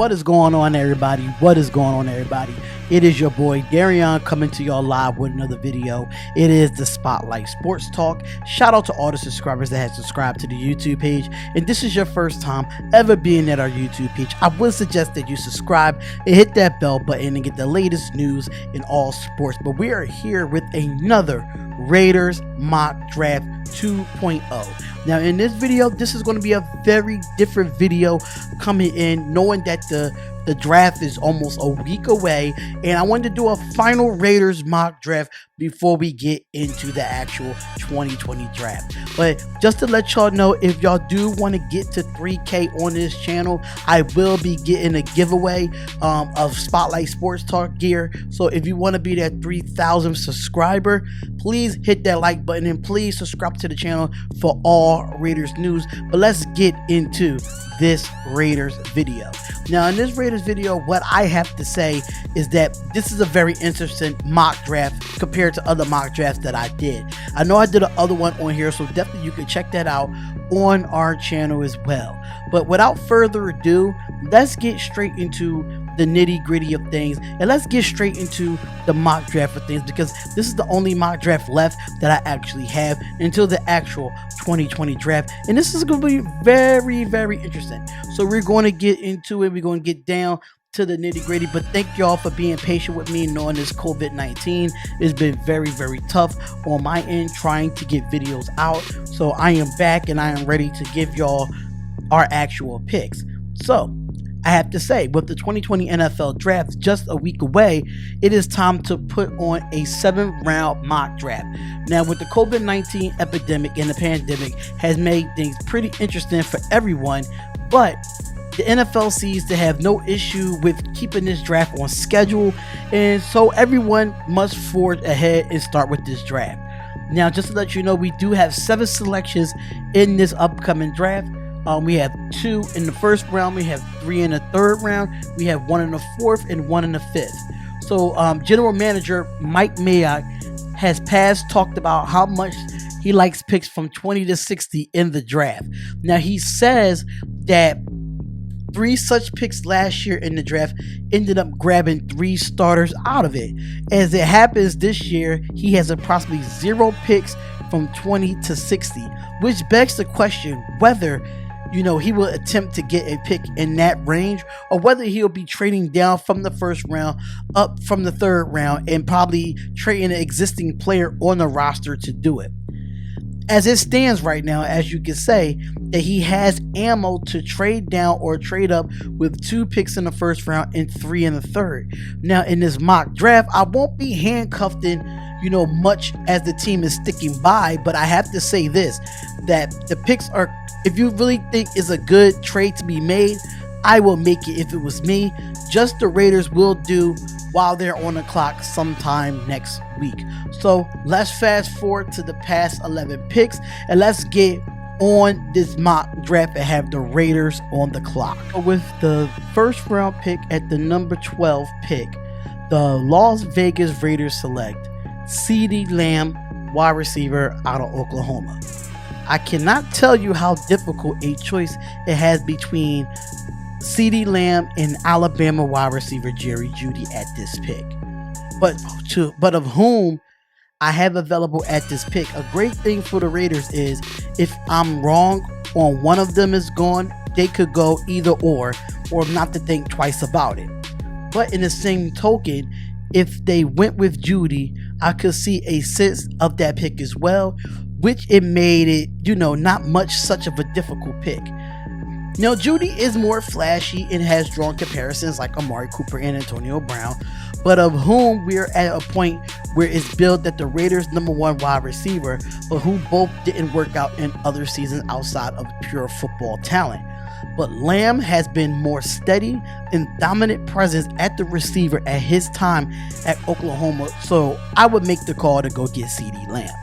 What is going on, everybody? What is going on, everybody? It is your boy Darion coming to y'all live with another video. It is the Spotlight Sports Talk. Shout out to all the subscribers that have subscribed to the YouTube page. And this is your first time ever being at our YouTube page. I would suggest that you subscribe and hit that bell button and get the latest news in all sports. But we are here with another Raiders Mock Draft 2.0. Now in this video, this is going to be a very different video coming in, knowing that the draft is almost a week away, and I wanted to do a final Raiders mock draft before we get into the actual 2020 draft. But just to let y'all know, if y'all do want to get to 3K on this channel, I will be getting a giveaway of Spotlight Sports Talk gear. So if you want to be that 3,000 subscriber, please hit that like button and please subscribe to the channel for all Raiders news. But let's get into this Raiders video. Now in this Raiders video, what I have to say is that this is a very interesting mock draft compared to other mock drafts that I did. I know I did another one on here, so definitely you can check that out on our channel as well. But without further ado, let's get straight into the nitty-gritty of things, and let's get straight into the mock draft of things, because this is the only mock draft left that I actually have until the actual 2020 draft, and this is going to be very, very interesting. So we're going to get into it. We're going to get down to the nitty-gritty, but thank y'all for being patient with me, knowing this COVID-19 has been very, very tough on my end trying to get videos out. So I am back and I am ready to give y'all our actual picks. So I have to say, with the 2020 NFL draft just a week away, it is time to put on a 7th-round mock draft. Now, with the COVID-19 epidemic and the pandemic has made things pretty interesting for everyone, but the NFL seems to have no issue with keeping this draft on schedule, and so everyone must forge ahead and start with this draft. Now, just to let you know, we do have 7 selections in this upcoming draft. We have 2 in the first round, we have 3 in the third round, we have 1 in the fourth, and 1 in the fifth. So General Manager Mike Mayock has talked about how much he likes picks from 20 to 60 in the draft. Now he says that 3 such picks last year in the draft ended up grabbing 3 starters out of it. As it happens this year, he has approximately 0 picks from 20 to 60, which begs the question whether he will attempt to get a pick in that range, or whether he'll be trading down from the first round up from the third round and probably trading an existing player on the roster to do it. As it stands right now, as you can say, that he has ammo to trade down or trade up with 2 picks in the first round and 3 in the third. Now in this mock draft, I won't be handcuffing much as the team is sticking by, but I have to say this, that the picks are, if you really think is a good trade to be made, I will make it if it was me. Just the Raiders will do while they're on the clock sometime next week. So let's fast forward to the past 11 picks and let's get on this mock draft and have the Raiders on the clock. With the first round pick at the number 12 pick, the Las Vegas Raiders select CeeDee Lamb, wide receiver out of Oklahoma. I cannot tell you how difficult a choice it has between CeeDee Lamb and Alabama wide receiver Jerry Jeudy at this pick, but of whom I have available at this pick. A great thing for the Raiders is if I'm wrong on one of them is gone, they could go either or not to think twice about it. But in the same token, if they went with Jeudy, I could see a sense of that pick as well, which it made it, not much such of a difficult pick. Now, Jeudy is more flashy and has drawn comparisons like Amari Cooper and Antonio Brown, but of whom we're at a point where it's billed that the Raiders' #1 wide receiver, but who both didn't work out in other seasons outside of pure football talent. But Lamb has been more steady and dominant presence at the receiver at his time at Oklahoma, so I would make the call to go get CeeDee Lamb.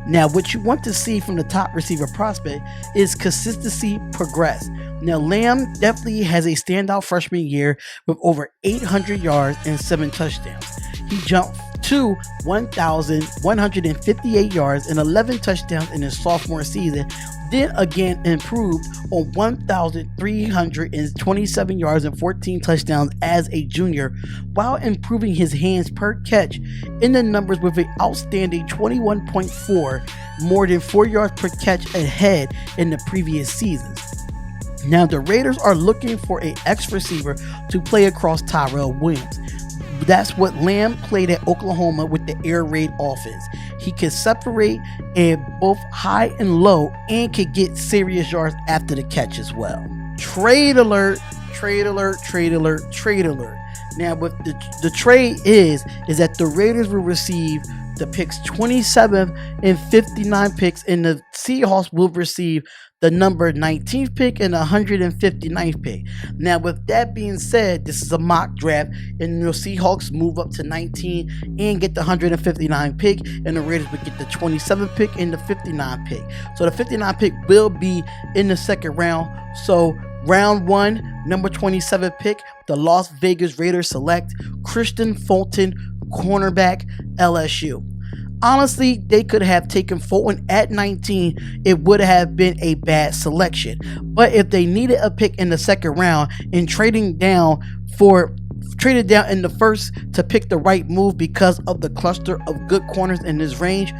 Now, what you want to see from the top receiver prospect is consistency progress. Now, Lamb definitely has a standout freshman year with over 800 yards and 7 touchdowns. He jumped to 1,158 yards and 11 touchdowns in his sophomore season, then again improved on 1,327 yards and 14 touchdowns as a junior, while improving his hands per catch in the numbers with an outstanding 21.4, more than 4 yards per catch ahead in the previous seasons. Now the Raiders are looking for an X receiver to play across Tyrell Williams. That's what Lamb played at Oklahoma with the air raid offense. He can separate in both high and low and can get serious yards after the catch as well. Trade alert, trade alert, trade alert, trade alert. Now what the trade is that the Raiders will receive the picks 27 and 59 picks, and the Seahawks will receive the number 19th pick and 159th pick. Now, with that being said, this is a mock draft, and the Seahawks move up to 19 and get the 159 pick, and the Raiders would get the 27th pick and the 59 pick. So the 59 pick will be in the second round. So round 1, number 27 pick, the Las Vegas Raiders select Christian Fulton, cornerback, LSU. Honestly, they could have taken Fulton at 19. It would have been a bad selection. But if they needed a pick in the second round and traded down in the first to pick the right move because of the cluster of good corners in this range,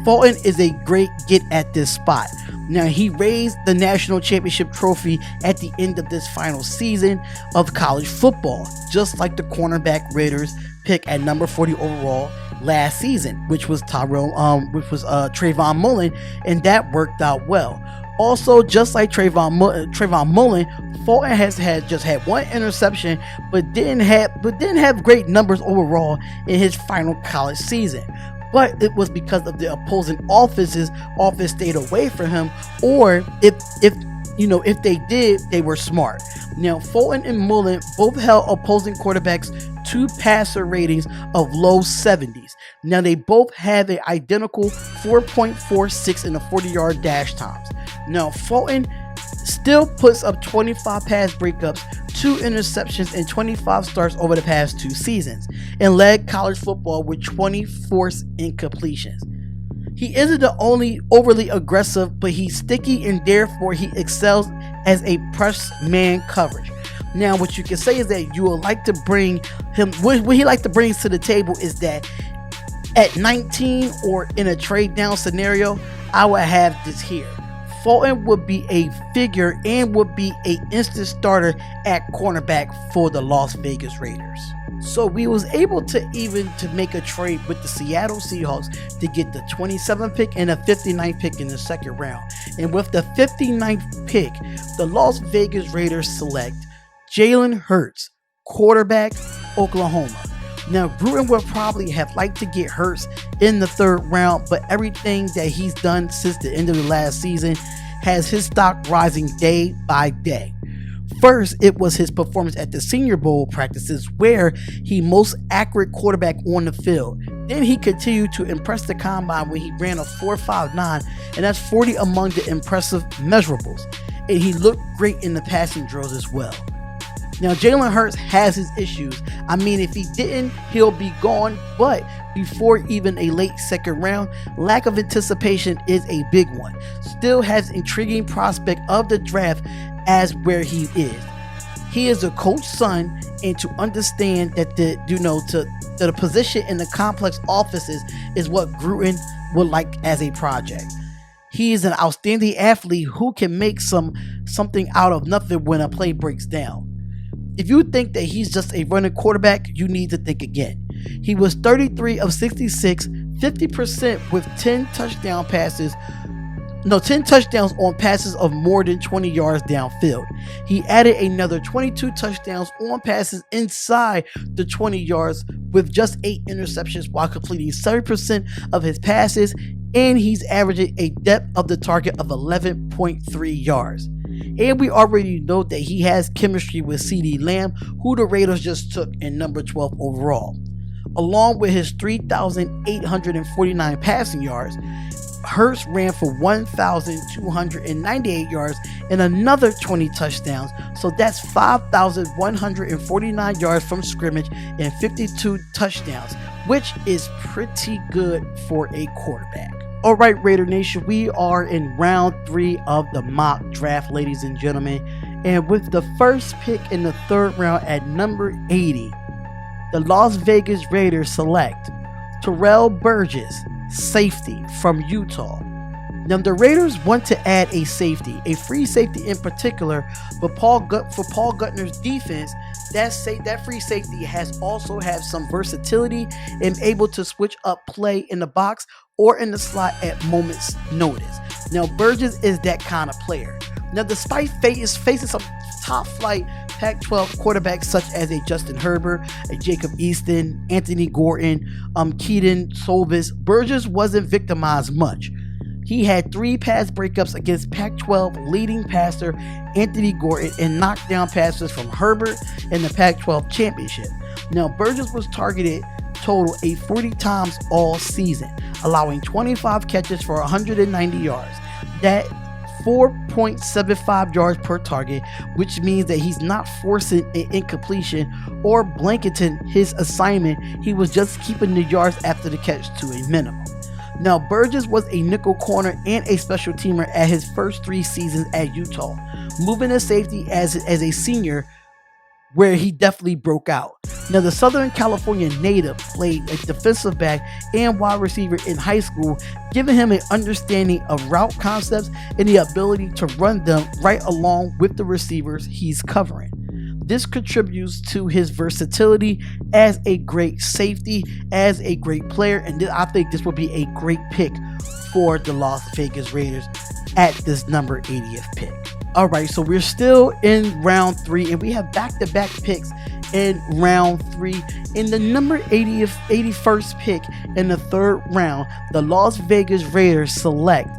Fulton is a great get at this spot. Now, he raised the national championship trophy at the end of this final season of college football, just like the cornerback Raiders pick at number 40 overall last season, which was Trayvon Mullen, and that worked out well. Also, just like Trayvon Mullen, Fulton has just had one interception, but didn't have great numbers overall in his final college season. But it was because of the opposing offense stayed away from him, or if they did, they were smart. Now, Fulton and Mullen both held opposing quarterbacks to passer ratings of low 70s. Now, they both have an identical 4.46 in the 40-yard dash times. Now, Fulton still puts up 25 pass breakups, 2 interceptions, and 25 starts over the past 2 seasons, and led college football with 20 forced incompletions. He isn't the only overly aggressive, but he's sticky, and therefore he excels as a press man coverage. Now, what you can say is that you would like to bring him, what he like to bring to the table is that at 19 or in a trade down scenario, I would have this here. Fulton would be a figure and would be an instant starter at cornerback for the Las Vegas Raiders. So we was able to make a trade with the Seattle Seahawks to get the 27th pick and the 59th pick in the second round. And with the 59th pick, the Las Vegas Raiders select Jalen Hurts, quarterback, Oklahoma. Now, Gruden would probably have liked to get Hurts in the third round, but everything that he's done since the end of the last season has his stock rising day by day. First, it was his performance at the Senior Bowl practices where he most accurate quarterback on the field. Then he continued to impress the combine when he ran a 4.59, and that's 40 among the impressive measurables. And he looked great in the passing drills as well. Now, Jalen Hurts has his issues. I mean, if he didn't, he'll be gone. But before even a late second round, lack of anticipation is a big one. Still has intriguing prospect of the draft as where he is. He is a coach's son, and to understand that the position in the complex offices is what Gruden would like as a project. He is an outstanding athlete who can make something out of nothing when a play breaks down. If you think that he's just a running quarterback, you need to think again. He was 33 of 66, 50% with 10 touchdowns on passes of more than 20 yards downfield. He added another 22 touchdowns on passes inside the 20 yards with just 8 interceptions while completing 7% of his passes, and he's averaging a depth of the target of 11.3 yards. And we already know that he has chemistry with CeeDee Lamb, who the Raiders just took in number 12 overall. Along with his 3,849 passing yards, Hurts ran for 1,298 yards and another 20 touchdowns. So that's 5,149 yards from scrimmage and 52 touchdowns, which is pretty good for a quarterback. All right, Raider Nation, we are in round 3 of the mock draft, ladies and gentlemen. And with the first pick in the 3rd round at number 80, the Las Vegas Raiders select Terrell Burgess, safety from Utah. Now, the Raiders want to add a safety, a free safety in particular, but for Paul Guttner's defense, that free safety has also have some versatility and able to switch up play in the box or in the slot at moment's notice. Now, Burgess is that kind of player. Now, despite facing some top-flight Pac-12 quarterbacks such as a Justin Herbert, a Jacob Easton, Anthony Gordon, Keaton Solvis, Burgess wasn't victimized much. He had 3 pass breakups against Pac-12 leading passer Anthony Gordon and knocked down passes from Herbert in the Pac-12 championship. Now, Burgess was targeted total 40 times all season, allowing 25 catches for 190 yards. That 4.75 yards per target, which means that he's not forcing an incompletion or blanketing his assignment. He was just keeping the yards after the catch to a minimum. Now, Burgess was a nickel corner and a special teamer at his first 3 seasons at Utah, moving to safety as a senior, where he definitely broke out. Now, the Southern California native played a defensive back and wide receiver in high school, giving him an understanding of route concepts and the ability to run them right along with the receivers he's covering. This contributes to his versatility as a great safety, as a great player, and I think this will be a great pick for the Las Vegas Raiders at this number 80th pick. All right, so we're still in round 3, and we have back-to-back picks in round 3. In the number 81st pick in the 3rd round, the Las Vegas Raiders select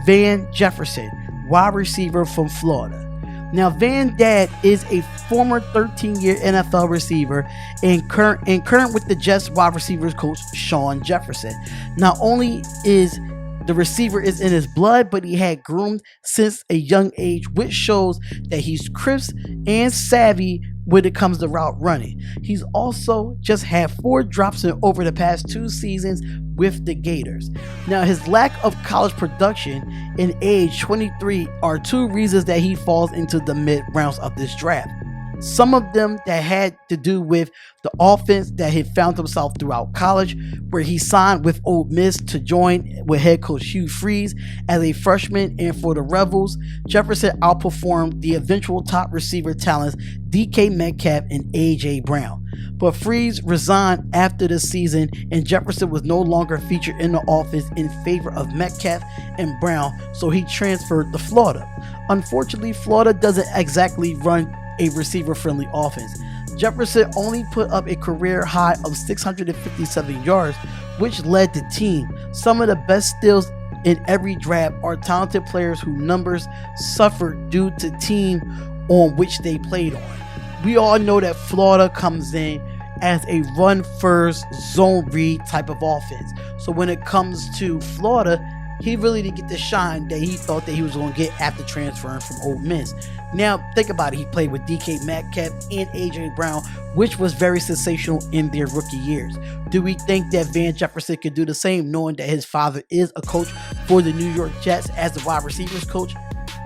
Van Jefferson, wide receiver from Florida. Now, Van Dad is a former 13-year NFL receiver and current with the Jets wide receivers coach Sean Jefferson. Not only is the receiver is in his blood, but he had groomed since a young age, which shows that he's crisp and savvy when it comes to route running. He's also just had 4 drops in over the past 2 seasons with the Gators. Now, his lack of college production and age 23 are 2 reasons that he falls into the mid rounds of this draft. Some of them that had to do with the offense that he found himself throughout college, where he signed with Ole Miss to join with head coach Hugh Freeze as a freshman, and for the Rebels, Jefferson outperformed the eventual top receiver talents DK Metcalf and AJ Brown. But Freeze resigned after the season, and Jefferson was no longer featured in the offense in favor of Metcalf and Brown, so he transferred to Florida. Unfortunately, Florida doesn't exactly run a receiver-friendly offense. Jefferson only put up a career high of 657 yards, which led the team. Some of the best steals in every draft are talented players whose numbers suffered due to team on which they played on. We all know that Florida comes in as a run-first, zone-read type of offense. So when it comes to Florida, he really didn't get the shine that he thought that he was going to get after transferring from Ole Miss. Now, think about it. He played with DK Metcalf and AJ Brown, which was very sensational in their rookie years. Do we think that Van Jefferson could do the same, knowing that his father is a coach for the New York Jets as the wide receivers coach?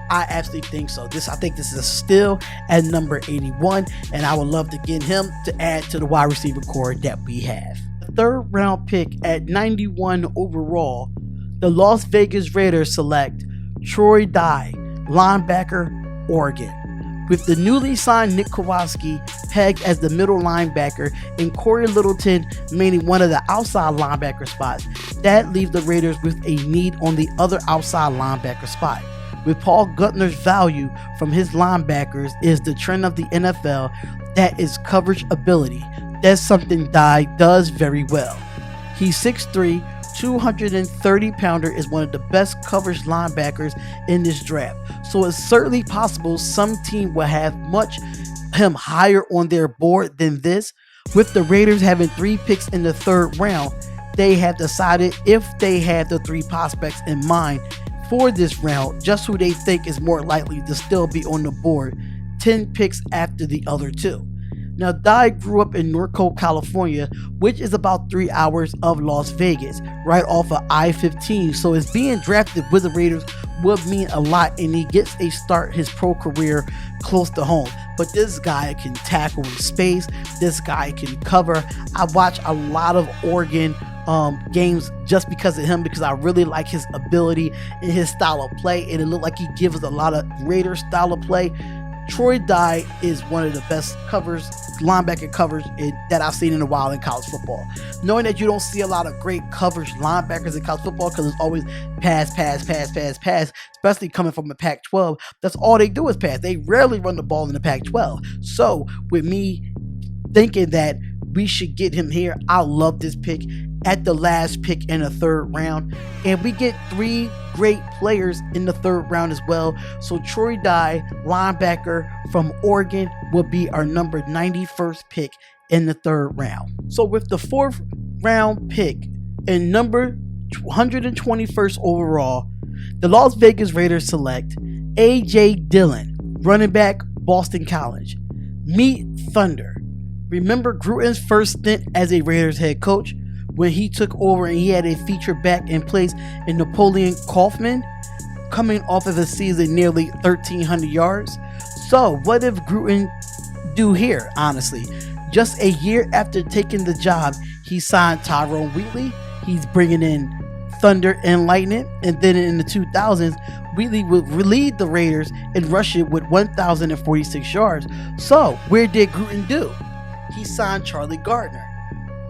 I absolutely think so. I think this is a steal at number 81, and I would love to get him to add to the wide receiver core that we have. The 3rd round pick at 91 overall, the Las Vegas Raiders select Troy Dye, linebacker, Oregon. With the newly signed Nick Kowalski pegged as the middle linebacker and Corey Littleton mainly one of the outside linebacker spots, that leaves the Raiders with a need on the other outside linebacker spot. With Paul Guttner's value from his linebackers is the trend of the NFL, that is coverage ability. That's something Dye does very well. He's 6'3", 230-pounder, is one of the best coverage linebackers in this draft. So it's certainly possible some team will have him higher on their board than this. With the Raiders having 3 picks in the 3rd round, they have decided if they have the 3 prospects in mind for this round, just who they think is more likely to still be on the board 10 picks after the other 2. Now, Dye grew up in Norco, California, which is about 3 hours of Las Vegas, right off of I-15. So his being drafted with the Raiders would mean a lot, and he gets a start his pro career close to home. But this guy can tackle in space. This guy can cover. I watch a lot of Oregon games just because of him, because I really like his ability and his style of play, and it looked like he gives us a lot of Raider style of play. Troy Dye is one of the best linebacker covers that I've seen in a while in college football. Knowing that you don't see a lot of great coverage linebackers in college football, because it's always pass, especially coming from the Pac-12. That's all they do is pass. They rarely run the ball in the Pac-12. So with me thinking that we should get him here, I love this pick at the last pick in the 3rd round. And we get 3 great players in the 3rd round as well. So Troy Dye, linebacker from Oregon, will be our number 91st pick in the 3rd round. So with the 4th round pick and number 121st overall, the Las Vegas Raiders select A.J. Dillon, running back, Boston College. Meet Thunder. Remember Gruden's first stint as a Raiders head coach, when he took over and he had a feature back in place in Napoleon Kaufman, coming off of a season nearly 1,300 yards? So what did Gruden do here, honestly? Just a year after taking the job, he signed Tyrone Wheatley. He's bringing in Thunder and Lightning. And then in the 2000s, Wheatley would lead the Raiders in rushing with 1,046 yards. So where did Gruden do? He signed Charlie Gardner.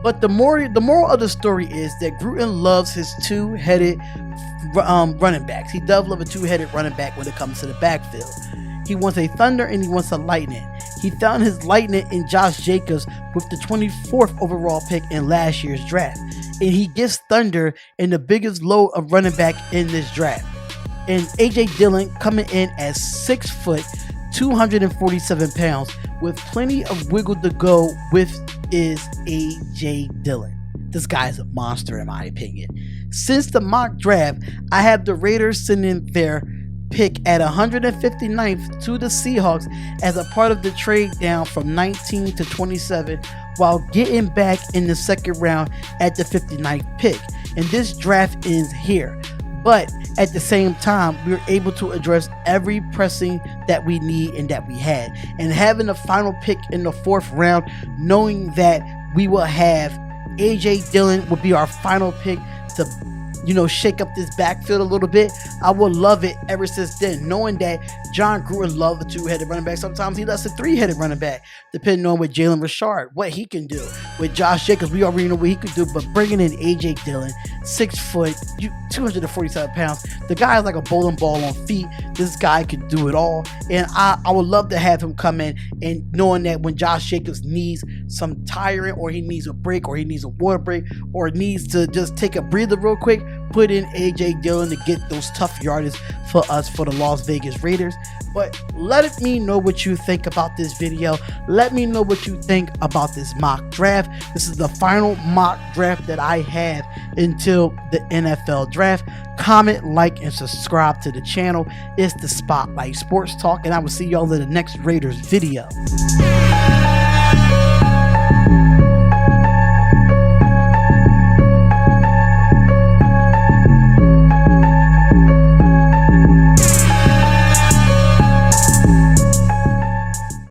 But the moral of the story is that Gruden loves his 2-headed running backs. He does love a 2-headed running back when it comes to the backfield. He wants a Thunder and he wants a Lightning. He found his Lightning in Josh Jacobs with the 24th overall pick in last year's draft. And he gets Thunder in the biggest load of running back in this draft. And A.J. Dillon coming in at 6 foot, 247 pounds, with plenty of wiggle to go with, is A.J. Dillon. This guy is a monster in my opinion. Since the mock draft, I have the Raiders sending their pick at 159th to the Seahawks as a part of the trade down from 19 to 27, while getting back in the 2nd round at the 59th pick. And this draft ends here. But at the same time, we were able to address every pressing that we need and that we had. And having the final pick in the 4th round, knowing that we will have A.J. Dillon will be our final pick to, shake up this backfield a little bit. I would love it ever since then, knowing that John Gruden loved a 2-headed running back. Sometimes he loves a 3-headed running back, depending on with Jalen Richard, what he can do. With Josh Jacobs, we already know what he could do, but bringing in A.J. Dillon, 6 foot, 247 pounds, the guy is like a bowling ball on feet. This guy could do it all, and I would love to have him come in, and knowing that when Josh Jacobs needs some tiring, or he needs a break, or he needs a water break, or needs to just take a breather real quick, put in A.J. Dillon to get those tough yardage for us, for the Las Vegas Raiders. But let me know what you think about this video. Let me know what you think about this mock draft. This is the final mock draft that I have until the NFL draft. Comment, like, and subscribe to the channel. It's the Spotlight Sports Talk, and I will see y'all in the next Raiders video.